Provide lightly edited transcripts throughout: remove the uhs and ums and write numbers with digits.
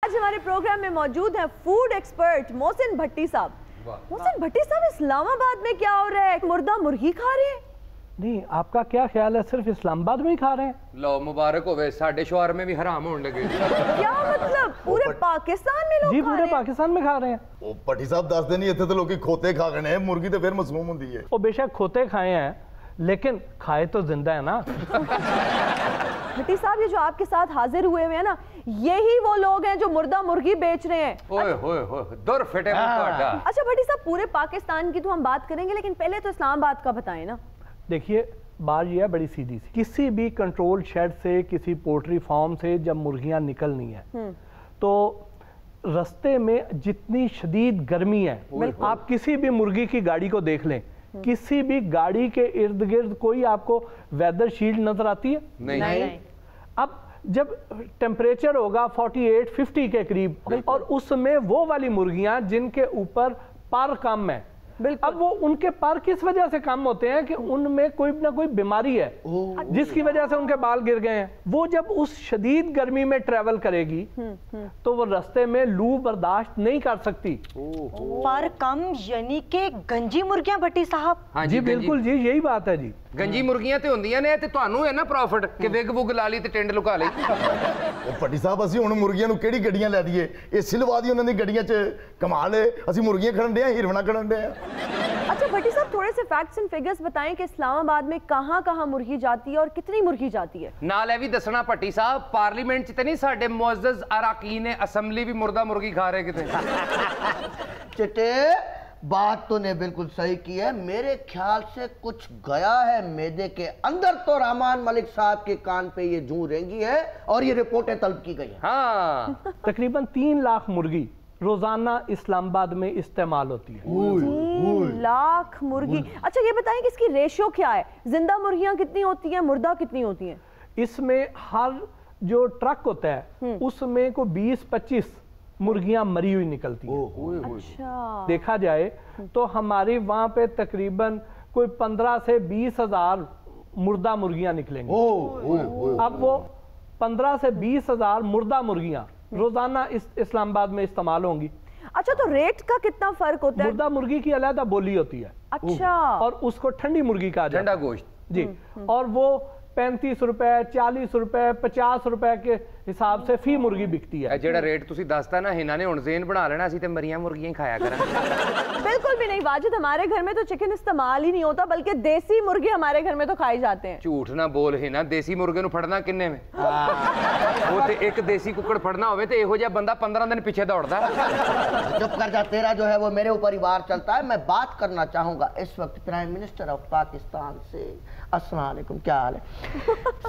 आज हमारे प्रोग्राम में मौजूद हैं फूड एक्सपर्ट मोहसिन भट्टी साहब। मोहसिन भट्टी साहब, इस्लामाबाद में क्या हो रहा है? मुर्दा मुर्गी खा रहे हैं? नहीं, आपका क्या ख्याल है सिर्फ इस्लामाबाद में ही खा रहे हैं? लो मुबारक होवे, साडे शोहर में भी हराम होने लगे। क्या मतलब पूरे पाकिस्तान में लोग जी खा पूरे रहे हैं? पाकिस्तान में खा रहे हैं। ਉਹ ਭੱਟੀ ਸਾਹਿਬ ਦੱਸਦੇ ਨਹੀਂ ਇੱਥੇ ਤਾਂ ਲੋਕੀ ਖੋਤੇ ਖਾ ਗਏ ਨੇ, ਮੁਰਗੀ ਤੇ ਫਿਰ ਮਸਮੂਮ ਹੁੰਦੀ ਹੈ। वो बेशक खोते खाए हैं लेकिन खाए तो जिंदा है ना। भट्टी साहब, ये जो आपके साथ हाजिर हुए हुए हैं ना, यही वो लोग हैं जो मुर्दा मुर्गी बेच रहे हैं। ओए होए होए, दुर फिटे मुकाड़ा। अच्छा भट्टी साहब, पूरे पाकिस्तान की तो हम बात करेंगे, लेकिन पहले तो इस्लामाबाद का बताएं ना। देखिए, बात ये है बड़ी सीधी सी, किसी भी कंट्रोल शेड से, किसी पोल्ट्री फार्म से जब मुर्गियां निकलनी है तो रास्ते में जितनी शदीद गर्मी है, आप किसी भी मुर्गी की गाड़ी को देख लें, किसी भी गाड़ी के इर्द गिर्द कोई आपको वेदर शील्ड नजर आती है? नहीं। अब जब टेम्परेचर होगा 48-50 के करीब और उसमें वो वाली मुर्गियां जिनके ऊपर पर कम है, अब वो उनके पर किस वजह से कम होते हैं कि उनमें कोई ना कोई बीमारी है जिसकी वजह से उनके बाल गिर गए हैं। वो जब उस शदीद गर्मी में ट्रेवल करेगी तो वो रास्ते में लू बर्दाश्त नहीं कर सकती। पर कम यानी कि गंजी मुर्गियां भट्टी साहब? हाँ जी बिल्कुल जी, यही बात है जी। गंजी मुर्गियां ते ਹੁੰਦੀਆਂ ਨੇ ਤੇ ਤੁਹਾਨੂੰ ਹੈ ਨਾ ਪ੍ਰੋਫਿਟ ਕਿ ਵਿਗ ਵੁਗ ਲਾ ਲਈ ਤੇ ਟਿੰਡ ਲੁਕਾ ਲਈ। ਉਹ ਭੱਟੀ ਸਾਹਿਬ, ਅਸੀਂ ਹੁਣ ਮੁਰਗੀਆਂ ਨੂੰ ਕਿਹੜੀ ਗੱਡੀਆਂ ਲੈ ਦਈਏ? ਇਹ ਸਿਲਵਾ ਦੀ ਉਹਨਾਂ ਦੀ ਗੱਡੀਆਂ 'ਚ ਕਮਾਲ ਹੈ। ਅਸੀਂ ਮੁਰਗੀਆਂ ਖੜਨ ਦੇ ਆ, ਹੀਰਵਣਾ ਖੜਨ ਦੇ ਆ। अच्छा भट्टी साहब, थोड़े से फैक्ट्स एंड फिगर्स बताएं कि इस्लामाबाद में कहाँ कहाँ मुर्गी जाती है और कितनी मुर्गी जाती है। ਨਾਲ ਇਹ ਵੀ ਦੱਸਣਾ ਭੱਟੀ ਸਾਹਿਬ, ਪਾਰਲੀਮੈਂਟ 'ਚ ਤੇ ਨਹੀਂ ਸਾਡੇ ਮੁਅੱਜ਼ਜ਼ ਅਰਾਕੀਨ ਅਸੈਂਬਲੀ ਵੀ ਮੁਰਦਾ ਮੁਰਗੀ ਖਾ ਰਹੇ ਕਿਤੇ। चिट्टे, बात तूने बिल्कुल सही की है। मेरे ख्याल से कुछ गया है मैदे के अंदर तो रहमान मलिक साहब के कान पे ये जूं रेंगी है और ये रिपोर्टें तलब की गई हैं। हाँ, तकरीबन 3 लाख मुर्गी रोजाना इस्लामाबाद में इस्तेमाल होती है। 3 लाख मुर्गी। अच्छा ये बताएं कि इसकी रेशियो क्या है? जिंदा मुर्गियां कितनी होती हैं, मुर्दा कितनी होती हैं? इसमें हर जो ट्रक होता है उसमें को 20-25 मुर्गियां मरी हुई निकलती हैं। अच्छा, देखा जाए तो हमारी वहां पे तकरीबन कोई 15 से 20 हजार मुर्दा मुर्गियां निकलेंगी। अब वो 15 से 20 हजार मुर्दा मुर्गियां रोजाना इस्लामाबाद में इस्तेमाल होंगी। अच्छा तो रेट का कितना फर्क होता है? मुर्दा मुर्गी की अलग बोली होती है। अच्छा, और उसको ठंडी मुर्गी कहा जाता है। ठंडा गोश्त जी। और वो 35 रुपए, 40 रुपए, 50 रुपए के हिसाब से फी मुर्गी बिकती है। ਜਿਹੜਾ ਰੇਟ ਤੁਸੀਂ ਦੱਸਤਾ ਨਾ, ਇਹਨਾਂ ਨੇ ਹੁਣ ਜ਼ੇਨ ਬਣਾ ਲੈਣਾ ਸੀ ਤੇ ਮਰੀਆਂ ਮੁਰਗੀਆਂ ਹੀ ਖਾਇਆ ਕਰਾਂਗੇ। बिल्कुल भी नहीं वाजिद, हमारे घर में तो चिकन इस्तेमाल ही नहीं होता, बल्कि देसी मुर्गे हमारे घर में तो खाए जाते हैं। ਝੂਠ ਨਾ ਬੋਲ ਹੈ ਨਾ, ਦੇਸੀ ਮੁਰਗੇ ਨੂੰ ਫੜਨਾ ਕਿੰਨੇ ਵੇ? ਉਹ ਤੇ ਇੱਕ ਦੇਸੀ ਕੁੱਕੜ ਫੜਨਾ ਹੋਵੇ ਤੇ ਇਹੋ ਜਿਹਾ ਬੰਦਾ 15 ਦਿਨ ਪਿੱਛੇ ਦੌੜਦਾ। चुप कर जा, तेरा जो है वो मेरे ऊपर ही वार चलता है। मैं बात करना चाहूंगा इस वक्त प्राइम मिनिस्टर ऑफ पाकिस्तान से। अस्सलाम वालेकुम, क्या हाल है?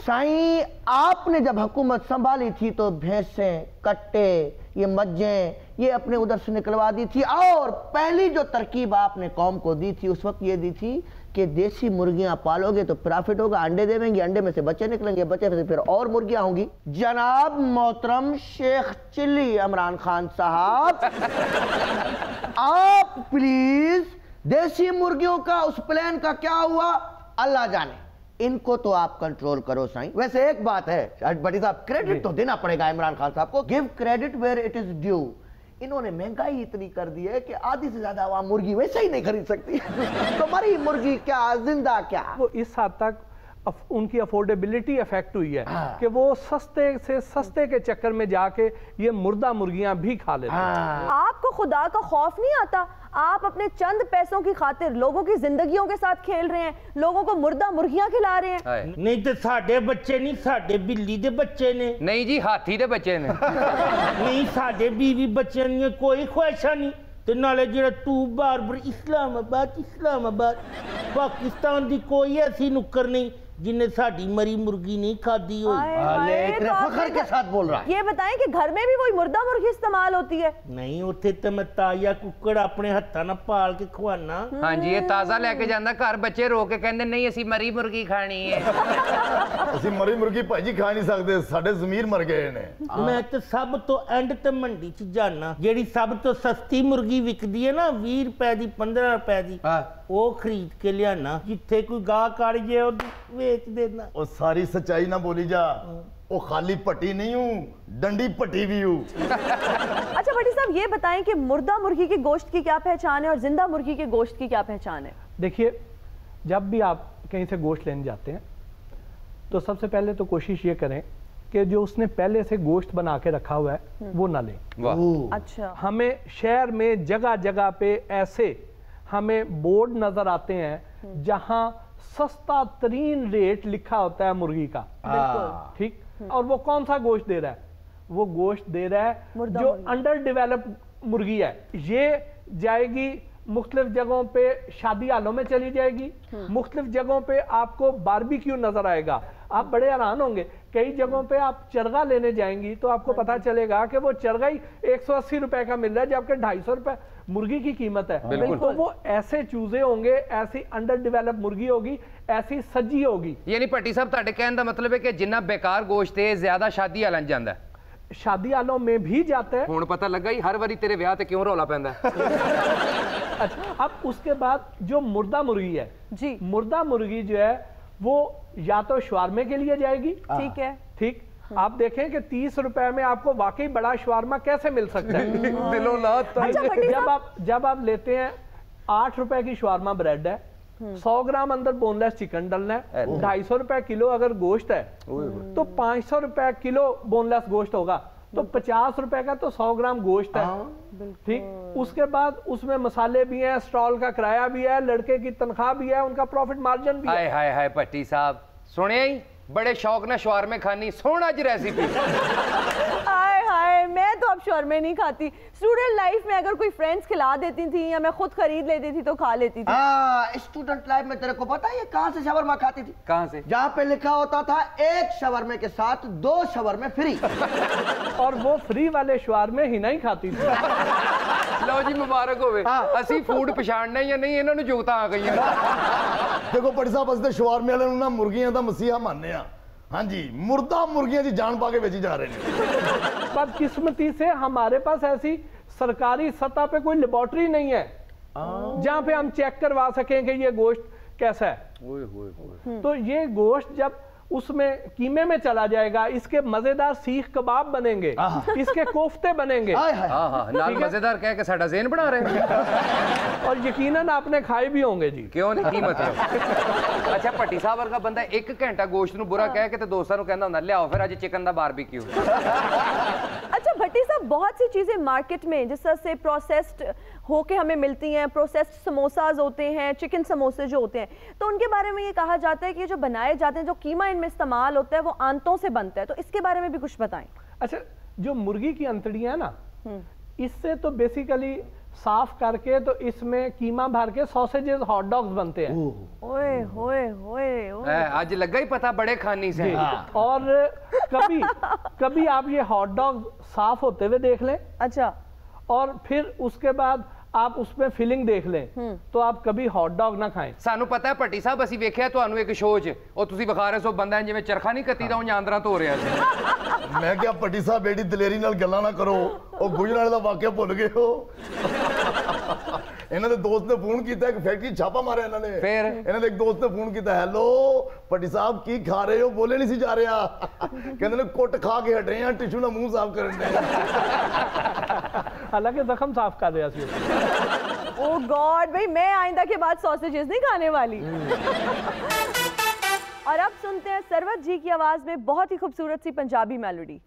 साईं, आपने जब हुकूमत संभाली थी तो भैंसें, कट्टे, ये मज्जें ये अपने उधर से निकलवा दी थी और पहली जो तरकीब आपने कौम को दी थी उस वक्त ये दी थी कि देसी मुर्गियां पालोगे तो प्रॉफिट होगा, अंडे देवेंगे, अंडे में से बच्चे निकलेंगे, बच्चे में से फिर और मुर्गियां होंगी। जनाब मोहतरम शेख चिल्ली इमरान खान साहब, आप प्लीज देसी मुर्गियों का उस प्लान का क्या हुआ अल्लाह जाने, इनको तो आप कंट्रोल करो साईं। वैसे एक बात है भट्टी साहब, क्रेडिट तो देना पड़ेगा इमरान खान साहब को। Give credit where it is due. इन्होंने महंगाई इतनी कर दी है कि आधी से ज्यादा आवाम मुर्गी वैसे ही नहीं खरीद सकती। तो मरी मुर्गी क्या, जिंदा क्या। वो इस हद तक उनकी अफोर्डेबिलिटी अफेक्ट हुई है कि वो सस्ते से सस्ते के चक्कर में जाके ये मुर्दा मुर्गियां भी खा लेते हैं। आपको खुदा का खौफ नहीं आता? आप अपने चंद पैसों की खातिर लोगों की जिंदगियों के साथ खेल रहे हैं, लोगों को मुर्दा मुर्गियां खिला रहे हैं। नहीं तो साडे बच्चे नहीं, साडे बिल्ली दे बच्चे ने। ਨਹੀਂ ਜੀ, ਹਾਥੀ ਦੇ ਬੱਚੇ ਨੇ। नहीं साडे बीवी बच्चे ने कोई ख्वाहिशा नहीं। ते नाले जेड़ा तू बार बार इस्लामाबाद पाकिस्तान दी कोई ऐसी नुक्कर नहीं जिन्हें साड़ी मरी मुर्गी नहीं खादी हो। इतने फखर के साथ बोल रहा है। ये बताएं कि घर में भी वही मुर्दा मुर्गी इस्तेमाल होती है? नहीं, उत्थे ते मैं ताजा कुक्कड़ अपने हत्थां नाल पाल के खवाना। हाँ जी, ये ताजा लेके जांदा घर, बच्चे रो के कहंदे नहीं असी मरी मुर्गी खानी है। ਅਸੀਂ ਮਰੀ ਮੁਰਗੀ ਭਾਜੀ ਖਾ ਨਹੀਂ ਸਕਦੇ, ਸਾਡੇ ਜ਼ਮੀਰ ਮਰ ਗਏ ਨੇ। मैं तो सब तो एंड ते मंडी च जाना, जेड़ी सब तो सस्ती मुर्गी विकदी है ना 20 रुपए दी, 15 रुपए दी, वो खरीद के लियाना। जिथे कोई गाह काड़ जे बेच देना। ਉਹ ਸਾਰੀ ਸੱਚਾਈ ਨਾ ਬੋਲੀ ਜਾ, वो खाली पट्टी नहीं हूँ, डंडी पट्टी भी हूँ। अच्छा भट्टी साहब ये बताएं कि मुर्दा मुर्गी के गोश्त की क्या पहचान है और जिंदा मुर्गी के गोश्त की क्या पहचान है? देखिए, जब भी आप कहीं से गोश्त लेने जाते हैं तो सबसे पहले तो कोशिश ये करें कि जो उसने पहले से गोश्त बना के रखा हुआ है वो ना लें। वाह। अच्छा। हमें शहर में जगह जगह पे ऐसे हमें बोर्ड नजर आते हैं जहां सस्ता तरीन रेट लिखा होता है मुर्गी का। ठीक। और वो कौन सा गोश्त दे रहा है? वो गोश्त दे रहा है जो अंडर डेवलप्ड मुर्गी है। ये जाएगी मुख्तलिफ जगहों पे, शादी हालों में चली जाएगी, मुख्तलिफ जगहों पे आपको बारबेक्यू नजर आएगा। आप बड़े हैरान होंगे, कई जगहों पे आप चरगा लेने जाएंगी तो आपको पता चलेगा कि वो चरगा ही 180 रुपए का मिल रहा है जबकि 250 रुपए मुर्गी की कीमत है। तो वो ऐसे चूजे होंगे, ऐसी अंडर डेवलप मुर्गी होगी, ऐसी सज्जी होगी। यानी भट्टी साहब तुहाडे कहने दा मतलब है कि जिन्ना बेकार गोश्त है ज्यादा शादी हालां जांदा है। शादी हालों में भी जाता है। हुण पता लगा ही हर बारी तेरे ब्याह ते क्यों रौला पैंदा है। अच्छा, अब उसके बाद जो मुर्दा मुर्गी है जी, मुर्दा मुर्गी जो है वो या तो शवारमे के लिए जाएगी। ठीक है। ठीक। आप देखें कि 30 रुपए में आपको वाकई बड़ा शवारमा कैसे मिल सकता है। दिलों लात। जब आप लेते हैं 8 रुपए की शवारमा ब्रेड है, 100 ग्राम अंदर बोनलेस चिकन डलना है, 250 रुपए किलो अगर गोश्त है तो 500 रुपए किलो बोनलेस गोश्त होगा, तो 50 रुपए का तो 100 ग्राम गोश्त है। ठीक। उसके बाद उसमें मसाले भी हैं, स्टॉल का किराया भी है, लड़के की तनख्वाह भी है, उनका प्रॉफिट मार्जिन भी है। हाय हाय हाय भट्टी साहब, सुने ही बड़े शौक ना शवारमे खानी, सोना जी रेसिपी। हाय हाय, मैं तो अब शौरमे नहीं खाती। स्टूडेंट लाइफ में अगर कोई फ्रेंड्स खिला देती थी या मैं खुद खरीद लेती थी तो खा लेती थी। स्टूडेंट लाइफ में तेरे को पता है ये कहाँ से शवरमा खाती थी? कहाँ से? जहाँ पे लिखा होता था 1 शवरमे के साथ 2 शवरमे फ्री। और वो फ्री वाले शवारमे ही नहीं खाती थी। लो जी मुबारक होवे। असी फूड पछाड़ना या नहीं, इन्होंने जोता आ गई। देखो भट्टी साहब, असते शवारमे वाले ना मुर्गियां दा मसीहा मानने आ। हाँ जी, मुर्दा मुर्गियां जी जान पा के बेची जा रहे हैं। बदकिस्मती से हमारे पास ऐसी सरकारी सतह पे कोई लेबोरेटरी नहीं है जहां पे हम चेक करवा सकें कि ये गोश्त कैसा है। तो ये गोश्त जब उसमें कीमे में चला जाएगा, इसके मजेदार सीख कबाब बनेंगे, इसके कोफ्ते बनेंगे। नाल मजेदार कह के साडा ज़हन बना रहे हैं। और यकीनन आपने खाए भी होंगे जी। क्यों नहीं, की मतलब? अच्छा, भट्टी साहब वर्गा बंदा 1 घंटा गोश्त नूं बुरा कह के ते दोस्तां नूं कहंदा हुंदा लियाओ फिर अज चिकन दा बारबेक्यू। अच्छा भट्टी साहब, बहुत सी चीजें मार्केट में जिस तरह से प्रोसेस्ड होके हमें मिलती हैं, प्रोसेस्ड समोसाज होते हैं, चिकन समोसे जो होते हैं, तो उनके बारे में ये कहा जाता है कि जो बनाए जाते हैं, जो कीमा इनमें इस्तेमाल होता है वो आंतों से बनता है, तो इसके बारे में भी कुछ बताएं। अच्छा, जो मुर्गी की अंतड़ियां है ना, इससे तो बेसिकली साफ करके तो इसमें कीमा भर के सॉसेजेस, हॉट डॉग्स बनते हैं। ओए होए होए होए, आज लगा ही पता बड़े खानी से। और कभी आप ये हॉट डॉग साफ होते हुए देख लें। अच्छा। और फिर उसके बाद आप उसमें फिलिंग देख लें तो आप कभी हॉट डॉग ना खाएं। सानू पता है भट्टी साहब, ਅਸੀਂ ਵੇਖਿਆ ਤੁਹਾਨੂੰ ਇੱਕ ਸ਼ੋਅ 'ਚ ਉਹ ਤੁਸੀਂ ਵਿਖਾ ਰਹੇ ਸੋ ਬੰਦਾ ਜਿਵੇਂ ਚਰਖਾ ਨਹੀਂ ਕੱਤੀ ਦਾ ਉਹ ਆਂਦਰਾਂ ਧੋ ਰਿਹਾ ਸੀ। मैं क्या भट्टी साहब बेटी दलेरी नाल गल्लां ना करो, ਉਹ ਗੁਜਰਾਲੇ ਦਾ ਵਾਕਿਆ ਭੁੱਲ ਗਏ ਹੋ। ਇਹਨਾਂ ਦੇ ਦੋਸਤ ਨੇ ਫੋਨ ਕੀਤਾ, ਇੱਕ ਫੈਕਟਰੀ ਛਾਪਾ ਮਾਰਿਆ ਇਹਨਾਂ ਨੇ। ਫਿਰ ਇਹਨਾਂ ਦੇ ਇੱਕ ਦੋਸਤ ਨੇ ਫੋਨ ਕੀਤਾ, ਹੈਲੋ ਭੱਟੀ ਸਾਹਿਬ ਕੀ ਖਾ ਰਹੇ ਹੋ? ਬੋਲੇ ਨਹੀਂ ਸੀ ਜਾ ਰਿਹਾ। ਕਹਿੰਦੇ ਨੇ ਕੁੱਟ ਖਾ ਕੇ ਹਟ ਰਹੇ ਆ, ਟਿਸ਼ੂ ਨਾਲ ਮੂੰਹ ਸਾਫ਼ ਕਰਨ ਦੇ। हालांकि जख्म साफ कर रहा सी। ओह गॉड, भाई मैं आइंदा के बाद सॉसेजेस नहीं खाने वाली। और अब सुनते हैं सरवत जी की आवाज में बहुत ही खूबसूरत सी पंजाबी मेलोडी।